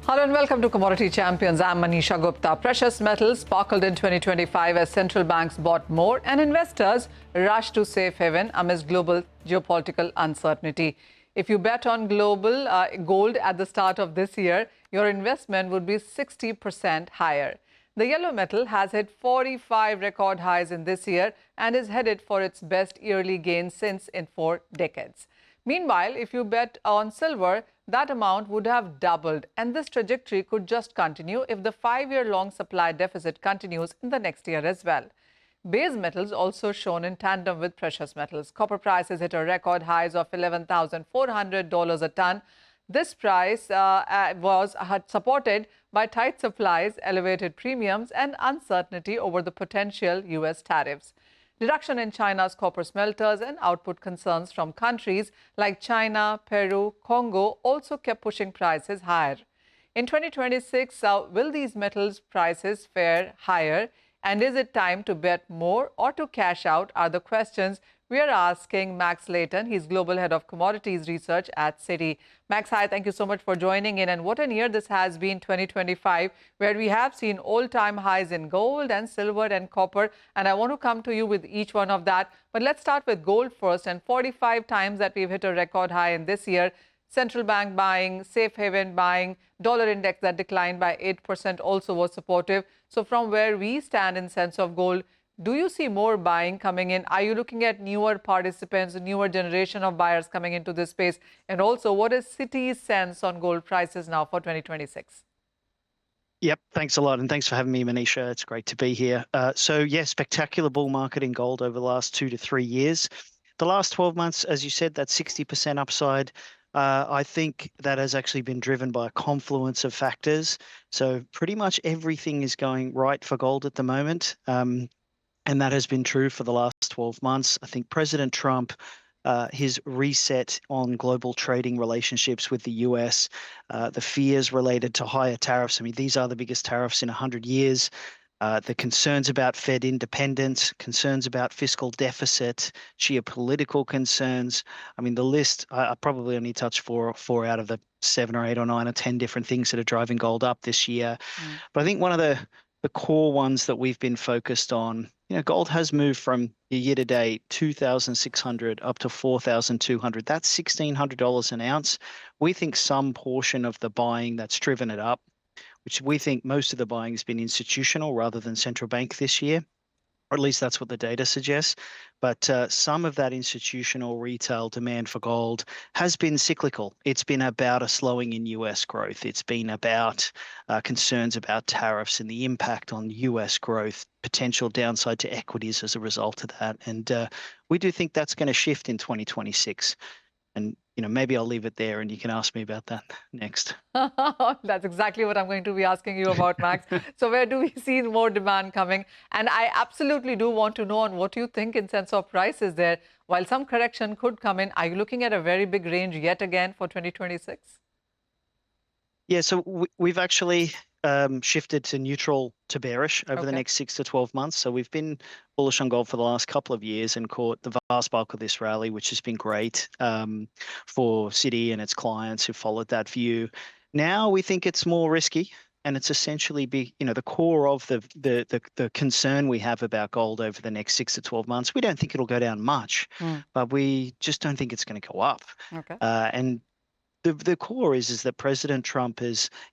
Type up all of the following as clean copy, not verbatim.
Hello and welcome to Commodity Champions. I'm Manisha Gupta. Precious metals sparkled in 2025 as central banks bought more and investors rushed to safe haven amidst global geopolitical uncertainty. If you bet on global gold at the start of this year, your investment would be 60% higher. The yellow metal has hit 45 record highs in this year and is headed for its best yearly gain since in 4 decades. Meanwhile, if you bet on silver, that amount would have doubled, and this trajectory could just continue if the 5-year-long supply deficit continues in the next year as well. Base metals also shown in tandem with precious metals. Copper prices hit a record highs of $11,400 a ton. This price was supported by tight supplies, elevated premiums, and uncertainty over the potential U.S. tariffs. Reduction in China's copper smelters and output concerns from countries like China, Peru, Congo also kept pushing prices higher. In 2026, will these metals prices fare higher? And is it time to bet more or to cash out are the questions we are asking Max Layton. He's Global Head of Commodities Research at Citi. Max, hi, thank you so much for joining in. And what a year this has been, 2025, where we have seen all-time highs in gold and silver and copper. And I want to come to you with each one of that. But let's start with gold first. And 45 times that we've hit a record high in this year. Central bank buying, safe haven buying, dollar index that declined by 8% also was supportive. So from where we stand in sense of gold, do you see more buying coming in? Are you looking at newer participants, a newer generation of buyers coming into this space? And also, what is Citi's sense on gold prices now for 2026? Yep, thanks a lot. And thanks for having me, Manisha. It's great to be here. Spectacular bull market in gold over the last 2 to 3 years. The last 12 months, as you said, that 60% upside. I think that has actually been driven by a confluence of factors. So pretty much everything is going right for gold at the moment. And that has been true for the last 12 months. I think President Trump, his reset on global trading relationships with the US, the fears related to higher tariffs. I mean, these are the biggest tariffs in 100 years. The concerns about Fed independence, concerns about fiscal deficit, geopolitical concerns. I mean, the list, I probably only touched four out of the 7 or 8 or 9 or 10 different things that are driving gold up this year. But I think one of the core ones that we've been focused on, gold has moved from year to date 2,600 up to 4,200. That's $1,600 an ounce. We think some portion of the buying that's driven it up, which we think most of the buying has been institutional rather than central bank this year, or at least that's what the data suggests. But some of that institutional retail demand for gold has been cyclical. It's been about a slowing in US growth. It's been about concerns about tariffs and the impact on US growth, potential downside to equities as a result of that. And we do think that's going to shift in 2026. And maybe I'll leave it there and you can ask me about that next. That's exactly what I'm going to be asking you about, Max. So where do we see more demand coming? And I absolutely do want to know on what you think in sense of prices there. While some correction could come in, are you looking at a very big range yet again for 2026? Yeah, so we've actually shifted to neutral to bearish over the next 6 to 12 months. So we've been bullish on gold for the last couple of years and caught the vast bulk of this rally, which has been great for Citi and its clients who followed that view. Now we think it's more risky, and it's essentially the core of the concern we have about gold over the next 6 to 12 months. We don't think it'll go down much, but we just don't think it's going to go up. And the core is that President Trump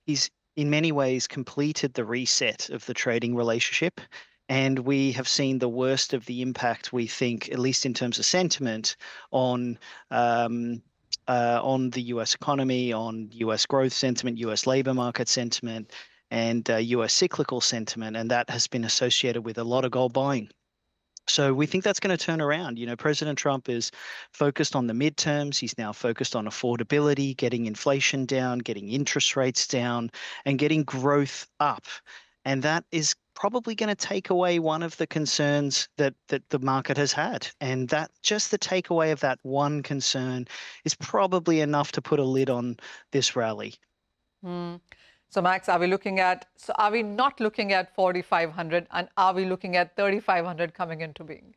he's in many ways completed the reset of the trading relationship. And we have seen the worst of the impact, we think, at least in terms of sentiment, on the US economy, on US growth sentiment, US labor market sentiment, and US cyclical sentiment. And that has been associated with a lot of gold buying. So we think that's going to turn around. President Trump is focused on the midterms. He's now focused on affordability, getting inflation down, getting interest rates down, and getting growth up. And that is probably going to take away one of the concerns that the market has had. And that just the takeaway of that one concern is probably enough to put a lid on this rally. So, Max, are we not looking at 4,500, and are we looking at 3,500 coming into being?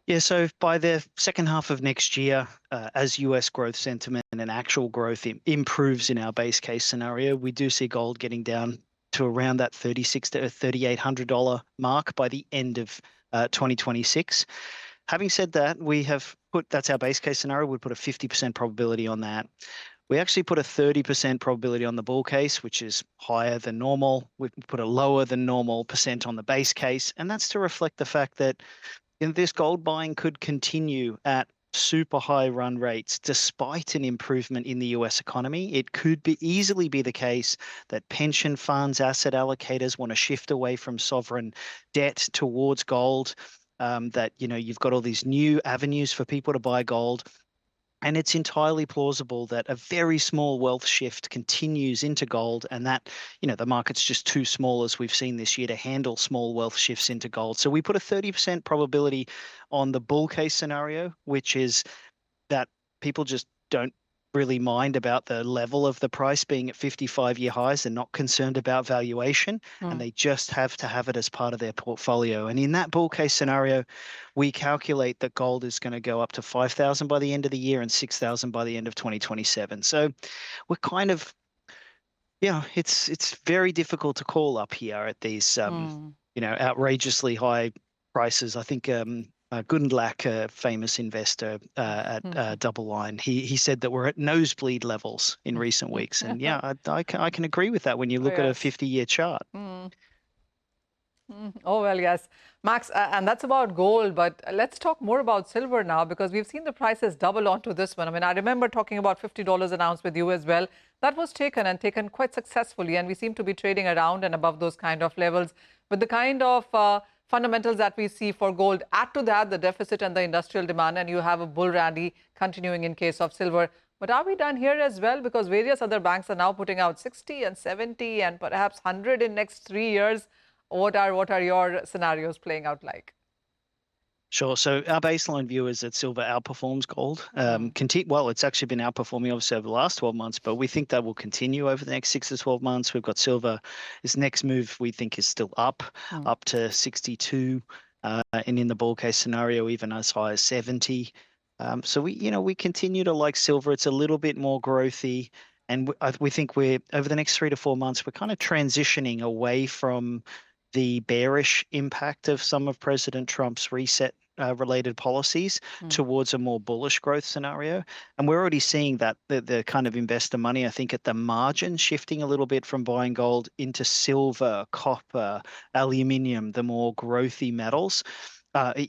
Yeah, so by the second half of next year, as US growth sentiment and actual growth improves in our base case scenario, we do see gold getting down to around that $36 to $3,800 mark by the end of 2026. Having said that, that's our base case scenario. We put a 50% probability on that. We actually put a 30% probability on the bull case, which is higher than normal. We put a lower than normal percent on the base case, and that's to reflect the fact that this gold buying could continue at super high run rates despite an improvement in the US economy. It could easily be the case that pension funds, asset allocators want to shift away from sovereign debt towards gold. That you've got all these new avenues for people to buy gold. And it's entirely plausible that a very small wealth shift continues into gold, and that, the market's just too small, as we've seen this year, to handle small wealth shifts into gold. So we put a 30% probability on the bull case scenario, which is that people just don't really mind about the level of the price being at 55-year highs. They're not concerned about valuation, and they just have to have it as part of their portfolio. And in that bull case scenario, we calculate that gold is going to go up to 5,000 by the end of the year and 6,000 by the end of 2027. So we're kind of, it's very difficult to call up here at these, outrageously high prices. I think Gundlach, a famous investor at Double Line, he said that we're at nosebleed levels in recent weeks. And I can agree with that when you look at a 50-year chart. Oh, well, yes. Max, and that's about gold, but let's talk more about silver now, because we've seen the prices double onto this one. I mean, I remember talking about $50 an ounce with you as well. That was taken quite successfully, and we seem to be trading around and above those kind of levels. With the kind of fundamentals that we see for gold, add to that the deficit and the industrial demand, and you have a bull rally continuing in case of silver. But are we done here as well? Because various other banks are now putting out 60 and 70 and perhaps 100 in next 3 years. What are your scenarios playing out like? Sure. So our baseline view is that silver outperforms gold. Well, it's actually been outperforming obviously over the last 12 months, but we think that will continue over the next 6 to 12 months. We've got silver. Its next move we think is still up to 62, and in the bull case scenario even as high as 70. So we continue to like silver. It's a little bit more growthy, and we think we're over the next 3 to 4 months we're kind of transitioning away from the bearish impact of some of President Trump's reset related policies towards a more bullish growth scenario. And we're already seeing that the kind of investor money, I think, at the margin shifting a little bit from buying gold into silver, copper, aluminium, the more growthy metals,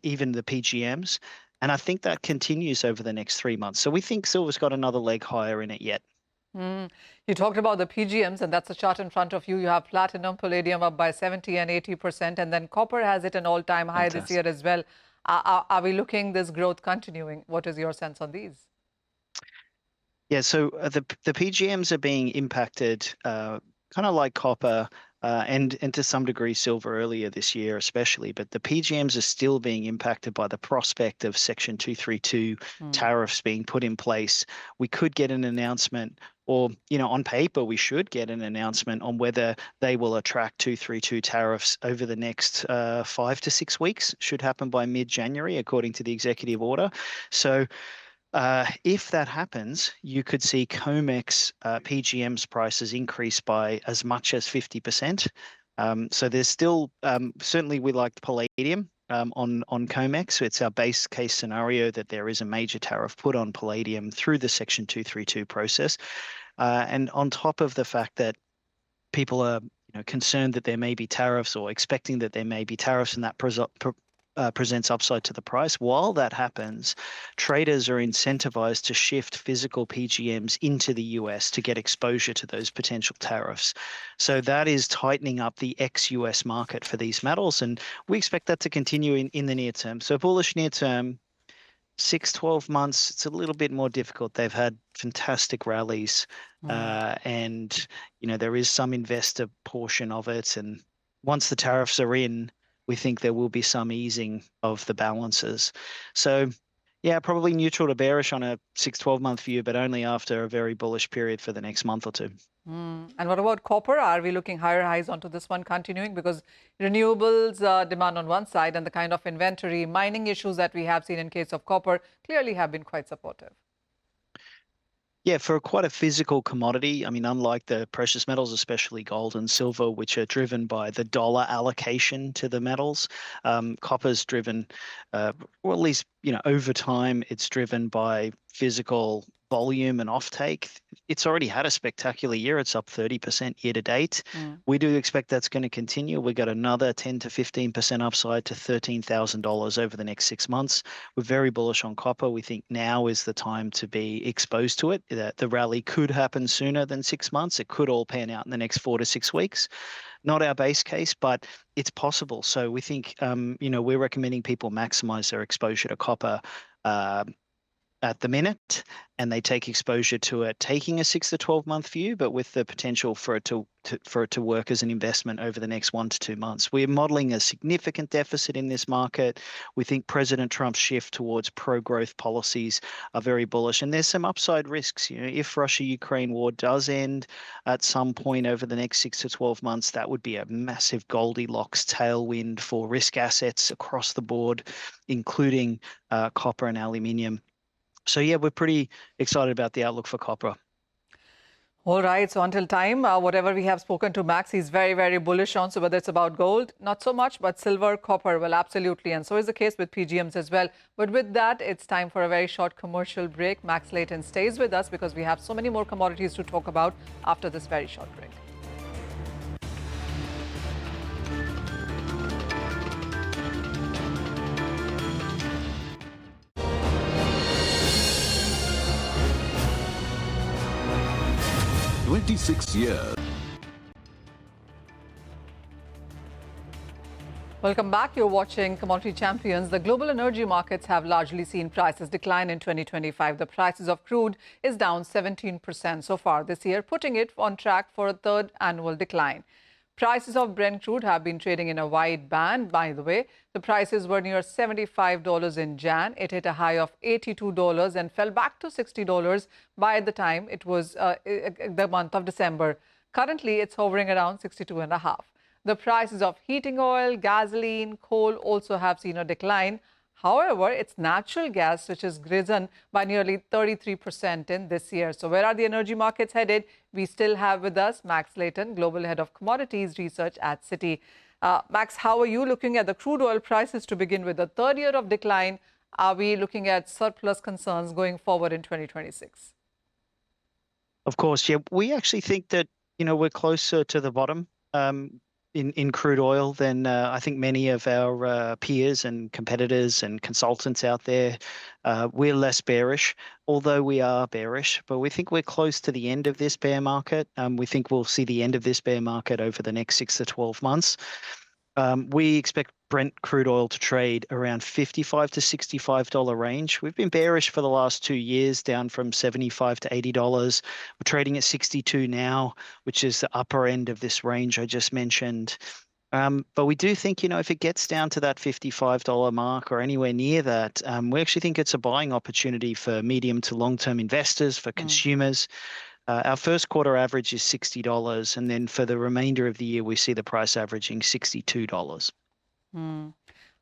even the PGMs. And I think that continues over the next 3 months. So we think silver's got another leg higher in it yet. You talked about the PGMs, and that's a chart in front of you. You have platinum, palladium up by 70 and 80%, and then copper has hit an all-time high this year as well. Are we looking this growth continuing? What is your sense on these? Yeah, so the PGMs are being impacted kind of like copper and to some degree silver earlier this year especially, but the PGMs are still being impacted by the prospect of Section 232 tariffs being put in place. We could get an announcement, or on paper we should get an announcement on whether they will attract 232 tariffs over the next 5 to 6 weeks. Should happen by mid-January according to the executive order. So if that happens, you could see COMEX PGMs prices increase by as much as 50%. So there's still, certainly we like palladium on COMEX. It's our base case scenario that there is a major tariff put on palladium through the Section 232 process. And on top of the fact that people are concerned that there may be tariffs or expecting that there may be tariffs, and that presents upside to the price. While that happens, traders are incentivized to shift physical PGMs into the US to get exposure to those potential tariffs. So that is tightening up the ex-US market for these metals, and we expect that to continue in the near term. So bullish near term, 6-12 months, it's a little bit more difficult. They've had fantastic rallies, and there is some investor portion of it, and once the tariffs are in, we think there will be some easing of the balances. So yeah, probably neutral to bearish on a 6-12 month view, but only after a very bullish period for the next month or two. And what about copper? Are we looking higher highs onto this one continuing? Because renewables demand on one side and the kind of inventory mining issues that we have seen in case of copper clearly have been quite supportive. Yeah, for quite a physical commodity, I mean, unlike the precious metals, especially gold and silver, which are driven by the dollar allocation to the metals, copper's driven, or at least, over time, it's driven by physical volume and offtake. It's already had a spectacular year. It's up 30% year to date. We do expect that's going to continue. We got another 10 to 15% upside to $13,000 over the next 6 months. We're very bullish on copper. We think now is the time to be exposed to it. The rally could happen sooner than 6 months. It could all pan out in the next 4 to 6 weeks. Not our base case, but it's possible. So we think, we're recommending people maximize their exposure to copper at the minute, and they take exposure to it, taking a 6 to 12-month view, but with the potential for it to work as an investment over the next 1 to 2 months. We're modeling a significant deficit in this market. We think President Trump's shift towards pro-growth policies are very bullish, and there's some upside risks. If Russia-Ukraine war does end at some point over the next 6 to 12 months, that would be a massive Goldilocks tailwind for risk assets across the board, including copper and aluminium. So, yeah, we're pretty excited about the outlook for copper. All right. So until time, whatever we have spoken to Max, he's very, very bullish on. So whether it's about gold, not so much, but silver, copper, well, absolutely. And so is the case with PGMs as well. But with that, it's time for a very short commercial break. Max Layton stays with us because we have so many more commodities to talk about after this very short break. Years. Welcome back. You're watching Commodity Champions. The global energy markets have largely seen prices decline in 2025. The prices of crude is down 17% so far this year, putting it on track for a third annual decline. Prices of Brent crude have been trading in a wide band, by the way. The prices were near $75 in Jan. It hit a high of $82 and fell back to $60 by the time it was the month of December. Currently, it's hovering around 62.5. The prices of heating oil, gasoline, coal also have seen a decline. However, it's natural gas which has risen by nearly 33% in this year. So where are the energy markets headed? We still have with us Max Layton, Global Head of Commodities Research at Citi. Max, how are you looking at the crude oil prices to begin with? The third year of decline, are we looking at surplus concerns going forward in 2026? Of course, yeah. We actually think that, we're closer to the bottom in crude oil than I think many of our peers and competitors and consultants out there. We're less bearish, although we are bearish, but we think we're close to the end of this bear market. We think we'll see the end of this bear market over the next 6 to 12 months. We expect Brent crude oil to trade around $55 to $65 range. We've been bearish for the last 2 years, down from $75 to $80. We're trading at 62 now, which is the upper end of this range I just mentioned. But we do think, if it gets down to that $55 mark or anywhere near that, we actually think it's a buying opportunity for medium to long-term investors, for consumers. Our first quarter average is $60, and then for the remainder of the year, we see the price averaging $62.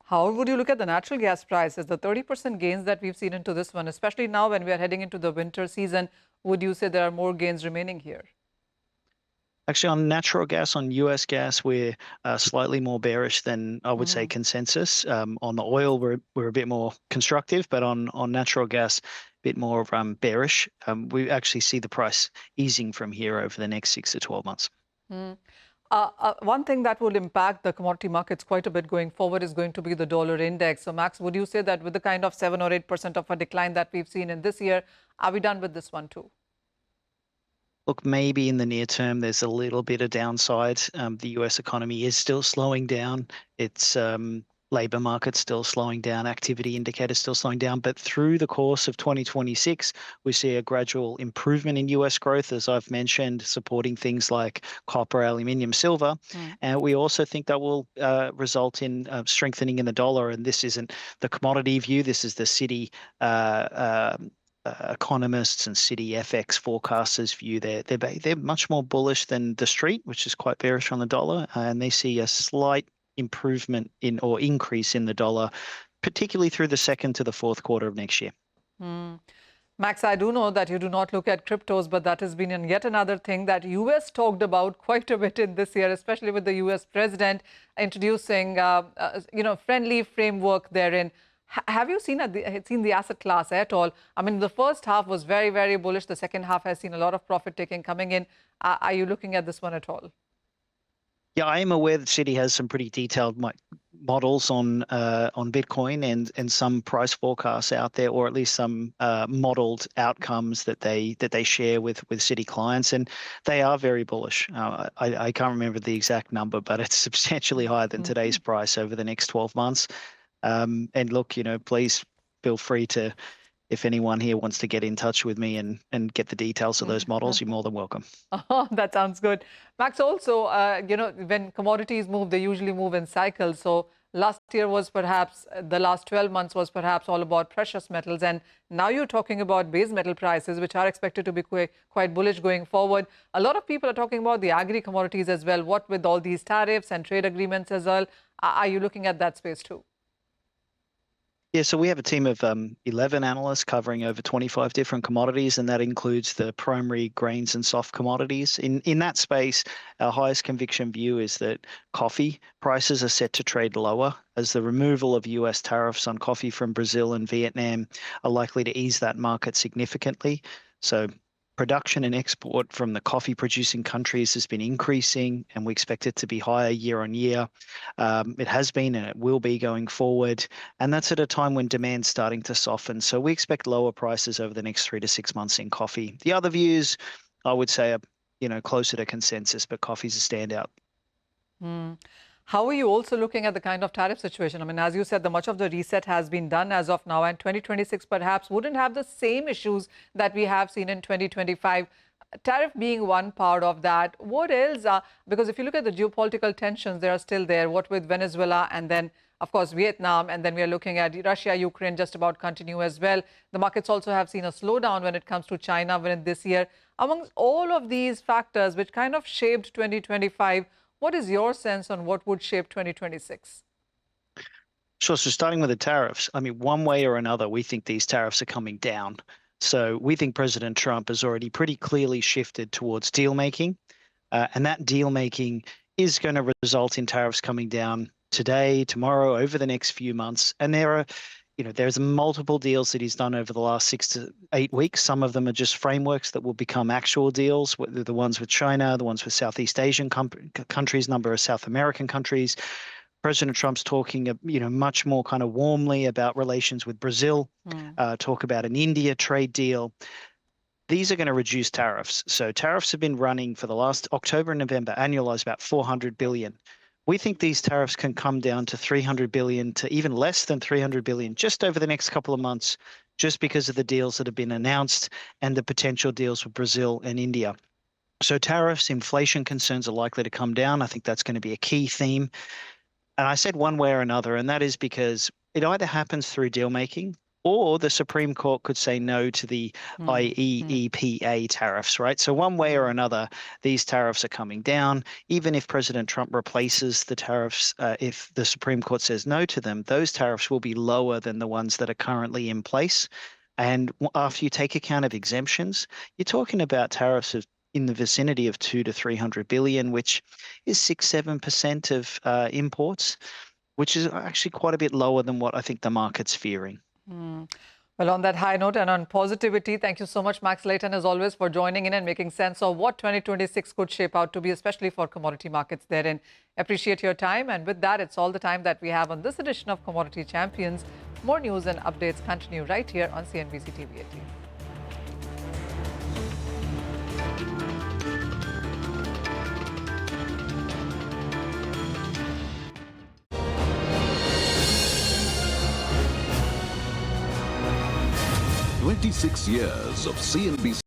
How would you look at the natural gas prices? The 30% gains that we've seen into this one, especially now when we are heading into the winter season, would you say there are more gains remaining here? Actually, on natural gas, on US gas, we're slightly more bearish than I would say consensus. On the oil, we're a bit more constructive, but on natural gas, a bit more bearish. We actually see the price easing from here over the next 6 to 12 months. One thing that will impact the commodity markets quite a bit going forward is going to be the dollar index. So, Max, would you say that with the kind of 7 or 8% of a decline that we've seen in this year, are we done with this one too? Look, maybe in the near term, there's a little bit of downside. The US economy is still slowing down. Its labor market's still slowing down, activity indicators still slowing down. But through the course of 2026, we see a gradual improvement in US growth, as I've mentioned, supporting things like copper, aluminium, silver. And we also think that will result in strengthening in the dollar. And this isn't the commodity view. This is the Citi economists and Citi FX forecasters view, they're much more bullish than the street, which is quite bearish on the dollar, and they see a slight improvement in or increase in the dollar, particularly through the second to the fourth quarter of next year. Max, I do know that you do not look at cryptos, but that has been yet another thing that US talked about quite a bit in this year, especially with the US president introducing, friendly framework therein. Have you seen the asset class at all? I mean, the first half was very, very bullish. The second half has seen a lot of profit taking coming in. Are you looking at this one at all? Yeah, I am aware that Citi has some pretty detailed models on Bitcoin and some price forecasts out there, or at least some modeled outcomes that they share with Citi clients, and they are very bullish. I can't remember the exact number, but it's substantially higher than today's price over the next 12 months. And look, please feel free to, if anyone here wants to get in touch with me and get the details of those models, you're more than welcome. Oh, that sounds good. Max, also, when commodities move, they usually move in cycles. So last year was perhaps, the last 12 months was perhaps all about precious metals. And now you're talking about base metal prices, which are expected to be quite bullish going forward. A lot of people are talking about the agri-commodities as well. What with all these tariffs and trade agreements as well? Are you looking at that space too? Yeah, so we have a team of 11 analysts covering over 25 different commodities, and that includes the primary grains and soft commodities. In that space, our highest conviction view is that coffee prices are set to trade lower, as the removal of US tariffs on coffee from Brazil and Vietnam are likely to ease that market significantly. So production and export from the coffee producing countries has been increasing, and we expect it to be higher year on year. It has been and it will be going forward. And that's at a time when demand's starting to soften. So we expect lower prices over the next 3 to 6 months in coffee. The other views, I would say, are closer to consensus, but coffee's a standout. How are you also looking at the kind of tariff situation? I mean, as you said, much of the reset has been done as of now, and 2026 perhaps wouldn't have the same issues that we have seen in 2025. Tariff being one part of that. What else? Because if you look at the geopolitical tensions, they are still there. What with Venezuela and then, of course, Vietnam, and then we are looking at Russia, Ukraine just about continue as well. The markets also have seen a slowdown when it comes to China within this year. Amongst all of these factors, which kind of shaped 2025, what is your sense on what would shape 2026? Sure. So starting with the tariffs, I mean, one way or another, we think these tariffs are coming down. So we think President Trump has already pretty clearly shifted towards deal making, and that deal making is going to result in tariffs coming down today, tomorrow, over the next few months. And there's multiple deals that he's done over the last 6 to 8 weeks. Some of them are just frameworks that will become actual deals, the ones with China, the ones with Southeast Asian countries, number of South American countries. President Trump's talking, much more kind of warmly about relations with Brazil, talk about an India trade deal. These are going to reduce tariffs. So tariffs have been running for the last October and November, annualized about $400 billion. We think these tariffs can come down to $300 billion to even less than $300 billion just over the next couple of months, just because of the deals that have been announced and the potential deals with Brazil and India. So tariffs, inflation concerns are likely to come down. I think that's going to be a key theme. And I said one way or another, and that is because it either happens through deal making, or the Supreme Court could say no to the IEEPA tariffs, right? So one way or another, these tariffs are coming down. Even if President Trump replaces the tariffs, if the Supreme Court says no to them, those tariffs will be lower than the ones that are currently in place. And after you take account of exemptions, you're talking about tariffs in the vicinity of 200 to 300 billion, which is 6-7% of imports, which is actually quite a bit lower than what I think the market's fearing. Well, on that high note and on positivity, thank you so much, Max Layton, as always, for joining in and making sense of what 2026 could shape out to be, especially for commodity markets therein. Appreciate your time. And with that, it's all the time that we have on this edition of Commodity Champions. More news and updates continue right here on CNBC-TV18. "26 years of CNBC